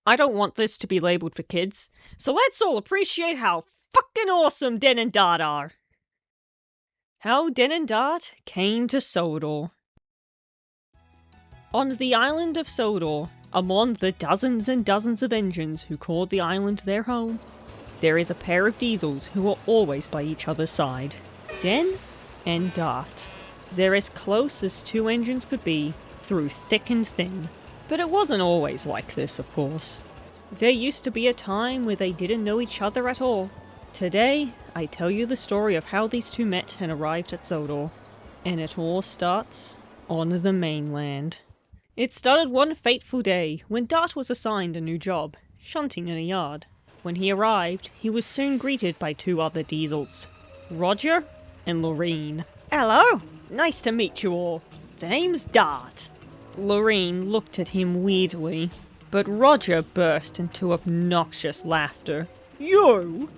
I don't want this to be labeled for kids, so let's all appreciate how fucking awesome Den and Dart are. How Den and Dart came to Sodor. On the island of Sodor, among the dozens and dozens of engines who called the island their home, there is a pair of diesels who are always by each other's side. Den and Dart. They're as close as two engines could be, through thick and thin. But it wasn't always like this, of course. There used to be a time where they didn't know each other at all. Today, I tell you the story of how these two met and arrived at Sodor. And it all starts on the mainland. It started one fateful day when Dart was assigned a new job, shunting in a yard. When he arrived, he was soon greeted by two other diesels, Roger and Lorene. Hello, nice to meet you all. The name's Dart. Lorene looked at him weirdly, but Roger burst into obnoxious laughter. You?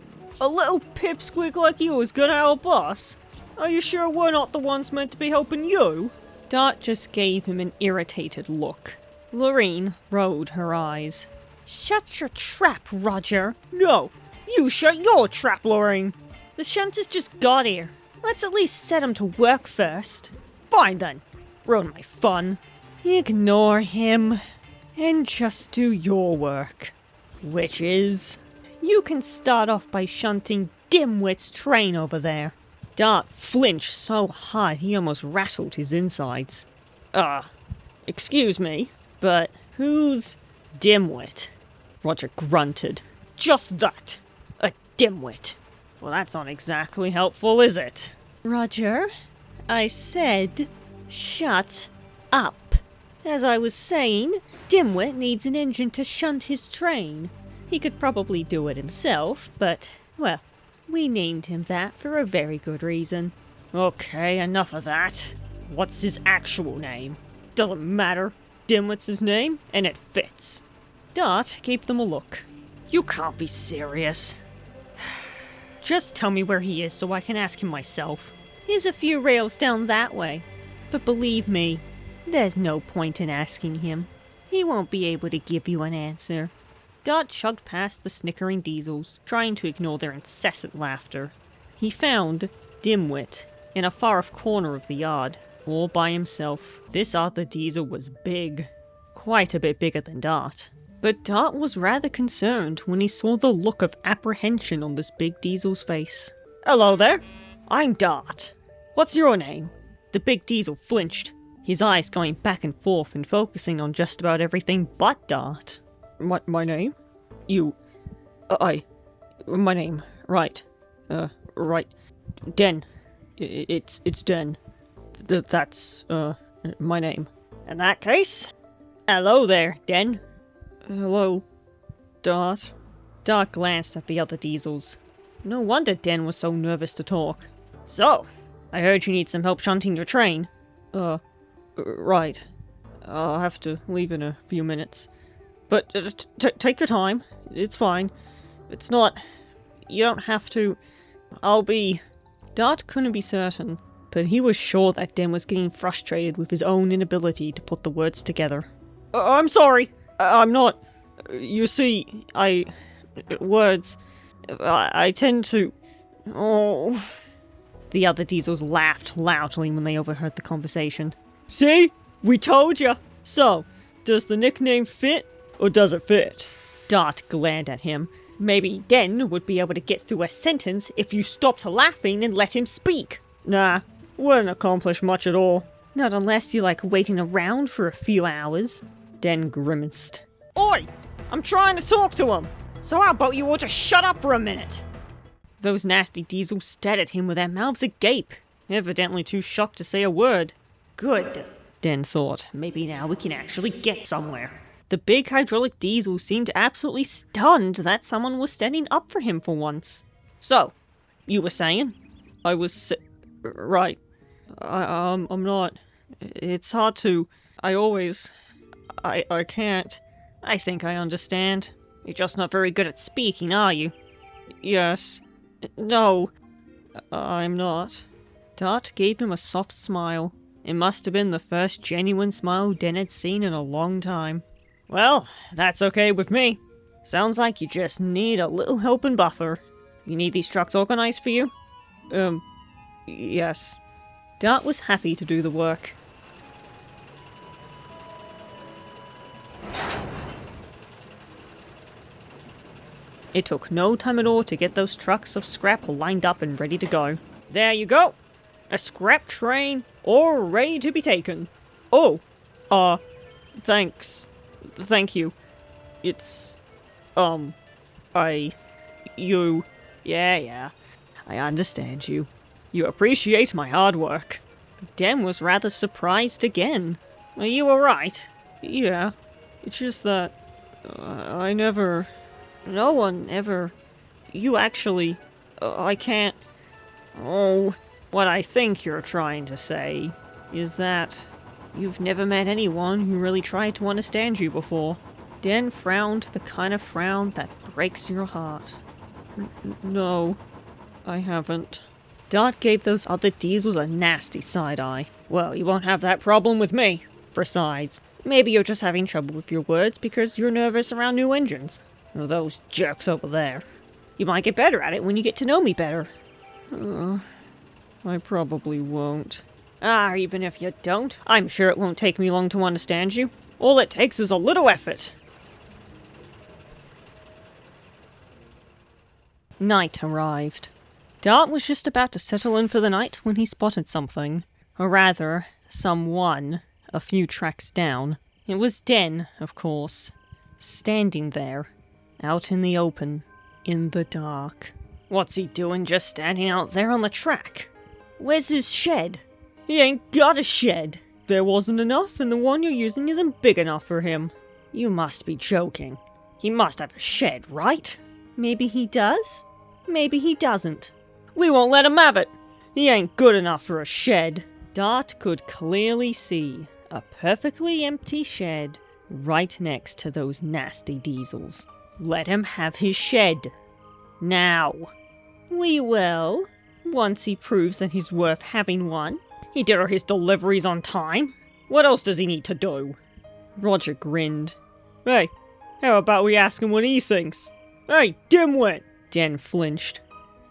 A little pipsqueak like you is gonna help us? Are you sure we're not the ones meant to be helping you? Dart just gave him an irritated look. Lorene rolled her eyes. Shut your trap, Roger. No, you shut your trap, Lorene. The shunters just got here. Let's at least set him to work first. Fine then. Ruin my fun. Ignore him. And just do your work. Which is... you can start off by shunting Dimwit's train over there. Dart flinched so hard he almost rattled his insides. Excuse me, but who's Dimwit? Roger grunted. Just that. A dimwit. Well, that's not exactly helpful, is it? Roger, I said, shut up. As I was saying, Dimwit needs an engine to shunt his train. He could probably do it himself, but, well, we named him that for a very good reason. Okay, enough of that. What's his actual name? Doesn't matter. Dimwit's his name, and it fits. Dart gave them a look. You can't be serious. Just tell me where he is so I can ask him myself. He's a few rails down that way. But believe me, there's no point in asking him. He won't be able to give you an answer. Dart chugged past the snickering diesels, trying to ignore their incessant laughter. He found Dimwit in a far-off corner of the yard, all by himself. This other diesel was big. Quite a bit bigger than Dart. But Dart was rather concerned when he saw the look of apprehension on this big diesel's face. Hello there, I'm Dart. What's your name? The big diesel flinched, his eyes going back and forth and focusing on just about everything but Dart. My name? My name, right. Right. Den. It's Den. That's, my name. In that case, hello there, Den. Hello, Dart. Dart glanced at the other diesels. No wonder Den was so nervous to talk. So, I heard you need some help shunting your train. Right. I'll have to leave in a few minutes. But take your time. It's fine. It's not... you don't have to... I'll be... Dart couldn't be certain, but he was sure that Den was getting frustrated with his own inability to put the words together. I'm sorry! I'm not... You see, words... I tend to... Oh... The other diesels laughed loudly when they overheard the conversation. See? We told ya! So, does the nickname fit, or does it fit? Dart glared at him. Maybe Den would be able to get through a sentence if you stopped laughing and let him speak. Nah, wouldn't accomplish much at all. Not unless you like waiting around for a few hours. Den grimaced. Oi! I'm trying to talk to him! So how about you all just shut up for a minute? Those nasty diesels stared at him with their mouths agape, evidently too shocked to say a word. Good, Den thought. Maybe now we can actually get somewhere. The big hydraulic diesel seemed absolutely stunned that someone was standing up for him for once. So, you were saying? Right. I'm not. It's hard to... I can't. I think I understand. You're just not very good at speaking, are you? Yes. No. I'm not. Dart gave him a soft smile. It must have been the first genuine smile Den had seen in a long time. Well, that's okay with me. Sounds like you just need a little help and buffer. You need these trucks organized for you? Yes. Dart was happy to do the work. It took no time at all to get those trucks of scrap lined up and ready to go. There you go! A scrap train, all ready to be taken. Oh, thanks. Thank you. It's, Yeah, I understand you. You appreciate my hard work. Den was rather surprised again. Are you alright? Yeah, it's just that, no one ever... You actually... I can't... Oh, what I think you're trying to say is that you've never met anyone who really tried to understand you before. Den frowned the kind of frown that breaks your heart. No, I haven't. Dart gave those other diesels a nasty side-eye. Well, you won't have that problem with me. Besides, maybe you're just having trouble with your words because you're nervous around new engines. Or those jerks over there. You might get better at it when you get to know me better. I probably won't. Even if you don't, I'm sure it won't take me long to understand you. All it takes is a little effort. Night arrived. Dart was just about to settle in for the night when he spotted something. Or rather, someone, a few tracks down. It was Den, of course, standing there, out in the open, in the dark. What's he doing just standing out there on the track? Where's his shed? He ain't got a shed. There wasn't enough, and the one you're using isn't big enough for him. You must be joking. He must have a shed, right? Maybe he does? Maybe he doesn't. We won't let him have it. He ain't good enough for a shed. Dart could clearly see a perfectly empty shed right next to those nasty diesels. Let him have his shed. Now. We will, once he proves that he's worth having one. He did all his deliveries on time. What else does he need to do? Roger grinned. Hey, how about we ask him what he thinks? Hey, dimwit! Den flinched.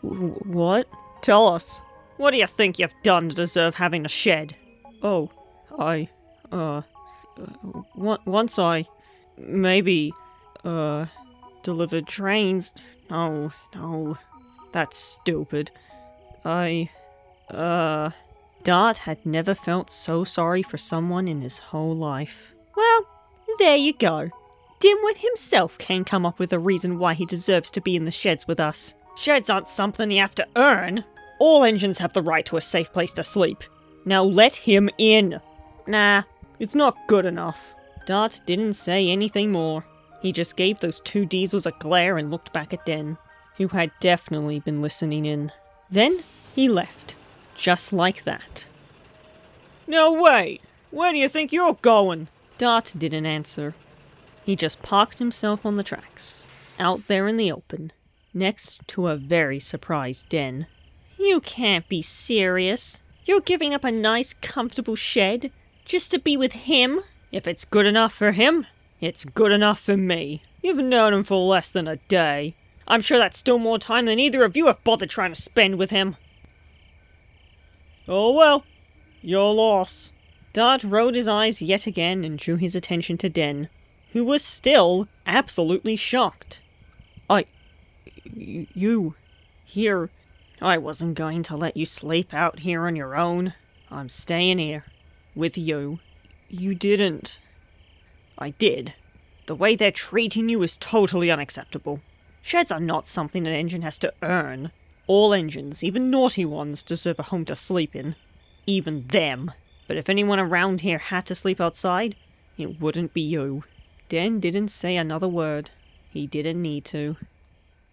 What? Tell us. What do you think you've done to deserve having a shed? Oh, once I... maybe... delivered trains. No, that's stupid. Dart had never felt so sorry for someone in his whole life. Well, there you go. Dimwit himself can come up with a reason why he deserves to be in the sheds with us. Sheds aren't something you have to earn. All engines have the right to a safe place to sleep. Now let him in. Nah, it's not good enough. Dart didn't say anything more. He just gave those two diesels a glare and looked back at Den, who had definitely been listening in. Then he left, just like that. No way! Where do you think you're going? Dart didn't answer. He just parked himself on the tracks, out there in the open, next to a very surprised Den. You can't be serious. You're giving up a nice, comfortable shed just to be with him? If it's good enough for him, it's good enough for me. You've known him for less than a day. I'm sure that's still more time than either of you have bothered trying to spend with him. Oh well, your loss. Dart rolled his eyes yet again and drew his attention to Den, who was still absolutely shocked. You... here... I wasn't going to let you sleep out here on your own. I'm staying here. With you. You didn't. I did. The way they're treating you is totally unacceptable. Sheds are not something an engine has to earn. All engines, even naughty ones, deserve a home to sleep in. Even them. But if anyone around here had to sleep outside, it wouldn't be you. Den didn't say another word. He didn't need to.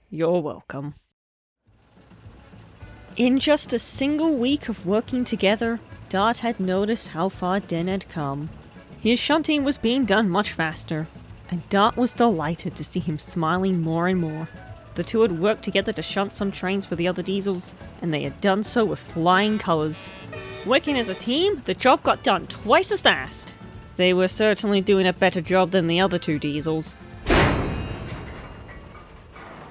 You're welcome. In just a single week of working together, Dart had noticed how far Den had come. His shunting was being done much faster, and Dart was delighted to see him smiling more and more. The two had worked together to shunt some trains for the other diesels, and they had done so with flying colours. Working as a team, the job got done twice as fast. They were certainly doing a better job than the other two diesels.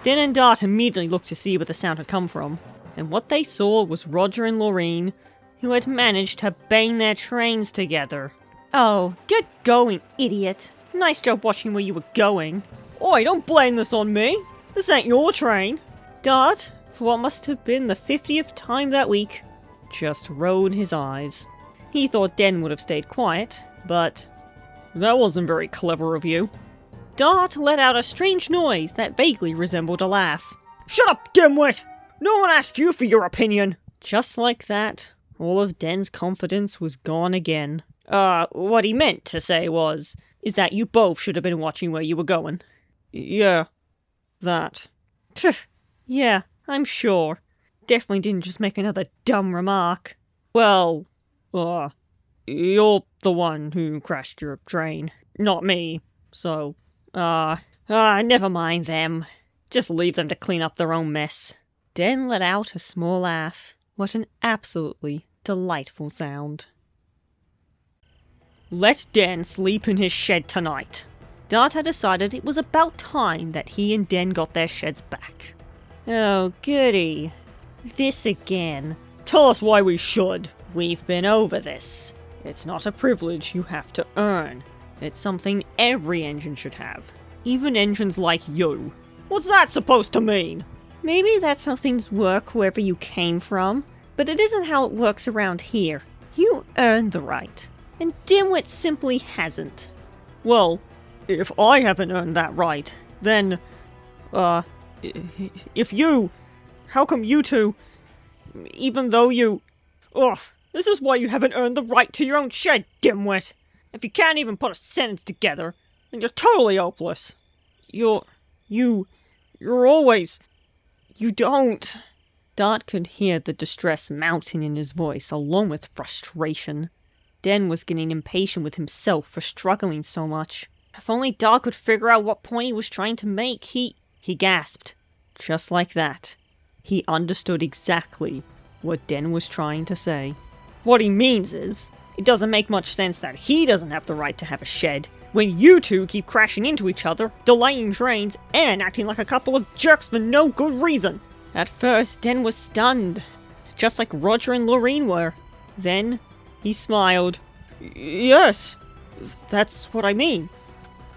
Den and Dart immediately looked to see where the sound had come from, and what they saw was Roger and Lorraine, who had managed to bang their trains together. Oh, get going, idiot. Nice job watching where you were going. Oi, don't blame this on me. This ain't your train. Dart, for what must have been the 50th time that week, just rolled his eyes. He thought Den would have stayed quiet, but that wasn't very clever of you. Dart let out a strange noise that vaguely resembled a laugh. Shut up, dimwit! No one asked you for your opinion! Just like that, all of Den's confidence was gone again. What he meant to say is that you both should have been watching where you were going. Yeah, that. Yeah, I'm sure. Definitely didn't just make another dumb remark. Well, you're the one who crashed your train, not me, so, never mind them. Just leave them to clean up their own mess. Den let out a small laugh. What an absolutely delightful sound. Let Den sleep in his shed tonight. Dart had decided it was about time that he and Den got their sheds back. Oh, goody. This again. Tell us why we should. We've been over this. It's not a privilege you have to earn. It's something every engine should have. Even engines like you. What's that supposed to mean? Maybe that's how things work wherever you came from, but it isn't how it works around here. You earned the right, and Dimwit simply hasn't. Well, if I haven't earned that right, then, if you... How come you two... Even though you... Ugh, this is why you haven't earned the right to your own shed, dimwit! If you can't even put a sentence together, then you're totally hopeless. You're always... You don't... Dart could hear the distress mounting in his voice, along with frustration. Den was getting impatient with himself for struggling so much. If only Dart could figure out what point he was trying to make, he gasped. Just like that. He understood exactly what Den was trying to say. What he means is, it doesn't make much sense that he doesn't have the right to have a shed, when you two keep crashing into each other, delaying trains, and acting like a couple of jerks for no good reason. At first, Den was stunned, just like Roger and Lorraine were. Then, he smiled. Yes, that's what I mean.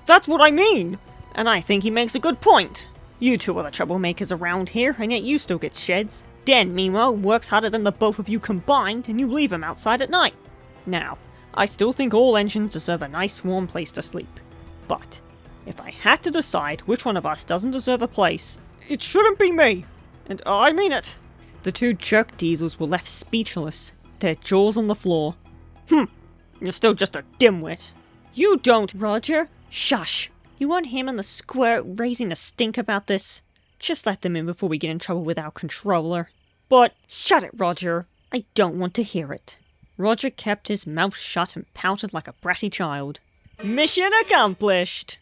That's what I mean! And I think he makes a good point. You two are the troublemakers around here, and yet you still get sheds. Den, meanwhile, works harder than the both of you combined, and you leave him outside at night. Now, I still think all engines deserve a nice warm place to sleep. But, if I had to decide which one of us doesn't deserve a place, it shouldn't be me! And I mean it! The two jerk diesels were left speechless, their jaws on the floor. You're still just a dimwit. You don't, Roger! Shush! You want him and the squirt raising a stink about this? Just let them in before we get in trouble with our controller. But, shut it, Roger! I don't want to hear it. Roger kept his mouth shut and pouted like a bratty child. Mission accomplished!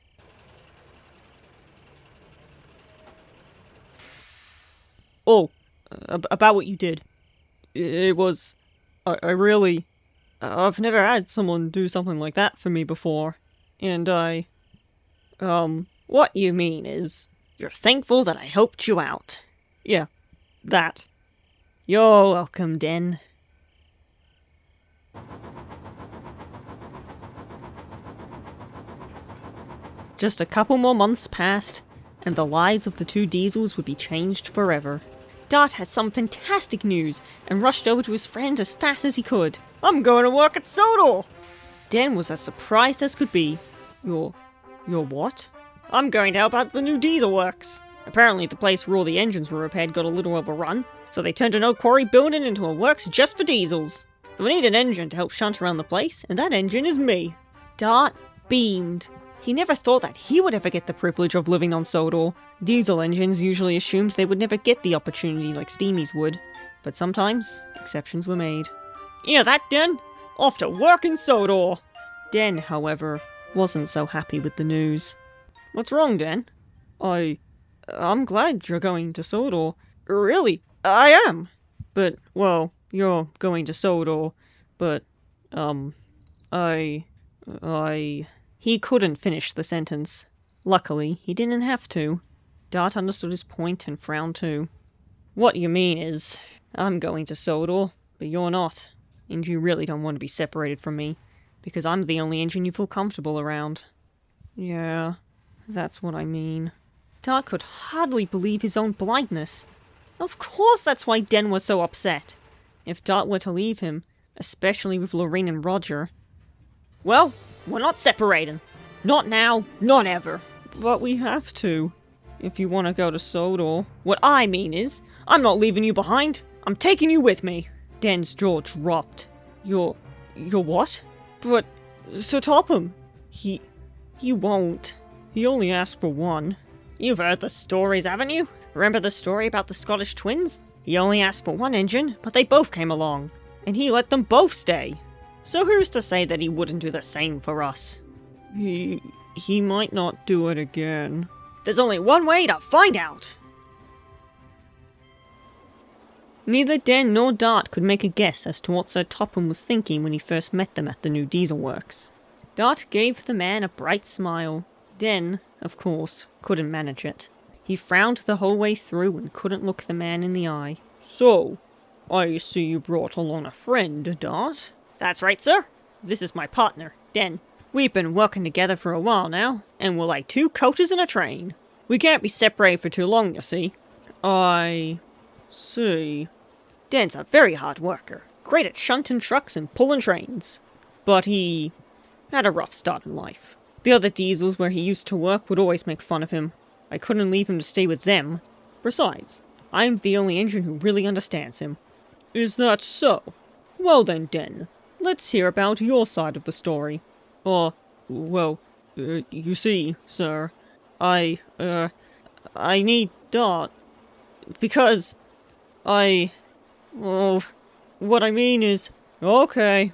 Oh, about what you did. It was... I really... I've never had someone do something like that for me before. And I... What you mean is, you're thankful that I helped you out. Yeah, that. You're welcome, Den. Just a couple more months passed, and the lives of the two diesels would be changed forever. Dart had some fantastic news, and rushed over to his friends as fast as he could. I'm going to work at Sodor! Den was as surprised as could be. You're what? I'm going to help out the new diesel works. Apparently the place where all the engines were repaired got a little overrun, so they turned an old quarry building into a works just for diesels. We need an engine to help shunt around the place, and that engine is me. Dart beamed. He never thought that he would ever get the privilege of living on Sodor. Diesel engines usually assumed they would never get the opportunity like Steamies would, but sometimes exceptions were made. Yeah, that, Den? Off to work in Sodor! Den, however, wasn't so happy with the news. What's wrong, Den? I'm glad you're going to Sodor. Really, I am! But, well, you're going to Sodor, but, He couldn't finish the sentence. Luckily, he didn't have to. Dart understood his point and frowned too. What you mean is, I'm going to Sodor, but you're not. And you really don't want to be separated from me, because I'm the only engine you feel comfortable around. Yeah, that's what I mean. Dart could hardly believe his own blindness. Of course that's why Den was so upset. If Dart were to leave him, especially with Lorraine and Roger... Well, we're not separating. Not now, not ever. But we have to. If you want to go to Sodor. What I mean is, I'm not leaving you behind. I'm taking you with me. Den's jaw dropped. You're what? But, Sir Topham. He won't. He only asked for one. You've heard the stories, haven't you? Remember the story about the Scottish twins? He only asked for one engine, but they both came along. And he let them both stay. So who's to say that he wouldn't do the same for us? He might not do it again. There's only one way to find out! Neither Den nor Dart could make a guess as to what Sir Topham was thinking when he first met them at the new diesel works. Dart gave the man a bright smile. Den, of course, couldn't manage it. He frowned the whole way through and couldn't look the man in the eye. So, I see you brought along a friend, Dart? That's right, sir. This is my partner, Den. We've been working together for a while now, and we're like two coaches in a train. We can't be separated for too long, you see. I see. Den's a very hard worker, great at shunting trucks and pulling trains. But he had a rough start in life. The other diesels where he used to work would always make fun of him. I couldn't leave him to stay with them. Besides, I'm the only engine who really understands him. Is that so? Well then, Den, let's hear about your side of the story. You see, sir, I need Dart. Because what I mean is... Okay.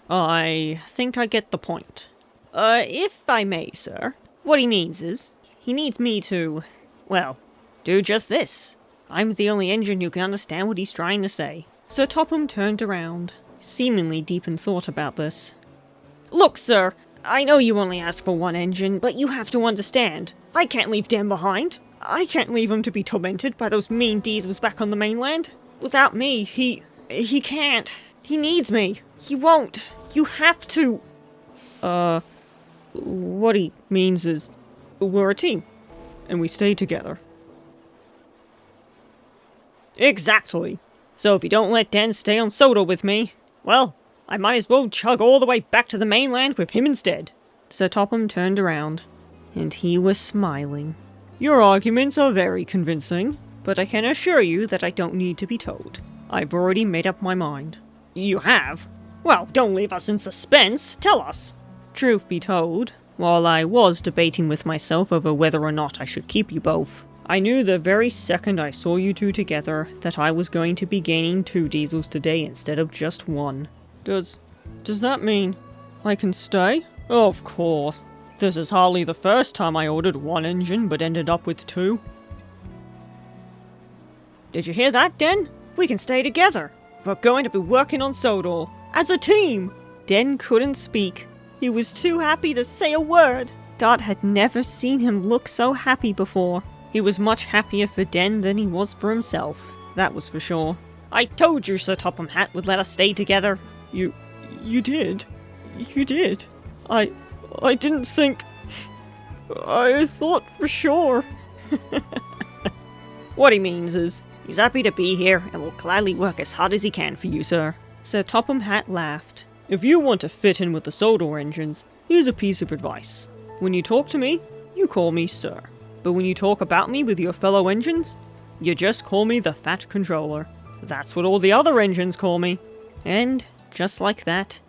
I think I get the point. If I may, sir, what he means is, he needs me to, well, do just this. I'm the only engine who can understand what he's trying to say. Sir Topham turned around, seemingly deep in thought about this. Look, sir, I know you only ask for one engine, but you have to understand. I can't leave Dan behind. I can't leave him to be tormented by those mean diesels back on the mainland. Without me, he can't. He needs me. He won't. You have to. What he means is, we're a team, and we stay together. Exactly. So if you don't let Dan stay on Sodor with me, well, I might as well chug all the way back to the mainland with him instead. Sir Topham turned around, and he was smiling. Your arguments are very convincing, but I can assure you that I don't need to be told. I've already made up my mind. You have? Well, don't leave us in suspense. Tell us. Truth be told, while I was debating with myself over whether or not I should keep you both, I knew the very second I saw you two together that I was going to be gaining 2 diesels today instead of just 1. Does that mean I can stay? Of course. This is hardly the first time I ordered 1 engine but ended up with 2. Did you hear that, Den? We can stay together. We're going to be working on Sodor as a team. Den couldn't speak. He was too happy to say a word. Dart had never seen him look so happy before. He was much happier for Den than he was for himself. That was for sure. I told you Sir Topham Hatt would let us stay together. You did. You did. I didn't think... I thought for sure. What he means is, he's happy to be here and will gladly work as hard as he can for you, sir. Sir Topham Hatt laughed. If you want to fit in with the Sodor engines, here's a piece of advice. When you talk to me, you call me sir. But when you talk about me with your fellow engines, you just call me the Fat Controller. That's what all the other engines call me. And, just like that,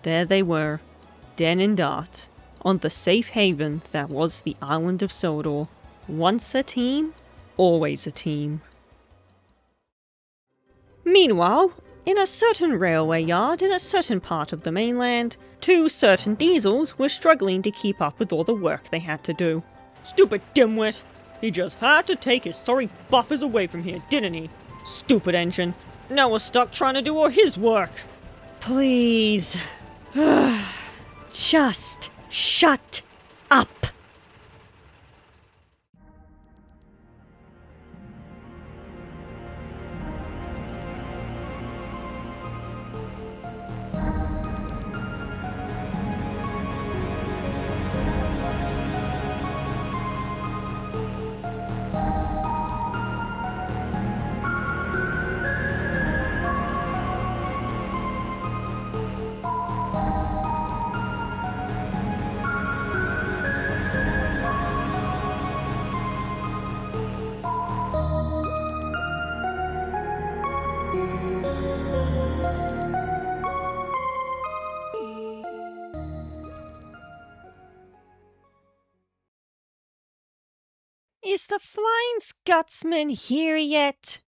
there they were, Den and Dart, on the safe haven that was the island of Sodor. Once a team, always a team. Meanwhile, in a certain railway yard in a certain part of the mainland, 2 certain diesels were struggling to keep up with all the work they had to do. Stupid dimwit! He just had to take his sorry buffers away from here, didn't he? Stupid engine. Now we're stuck trying to do all his work. Please. Just shut up! Is the Flying Scotsman here yet?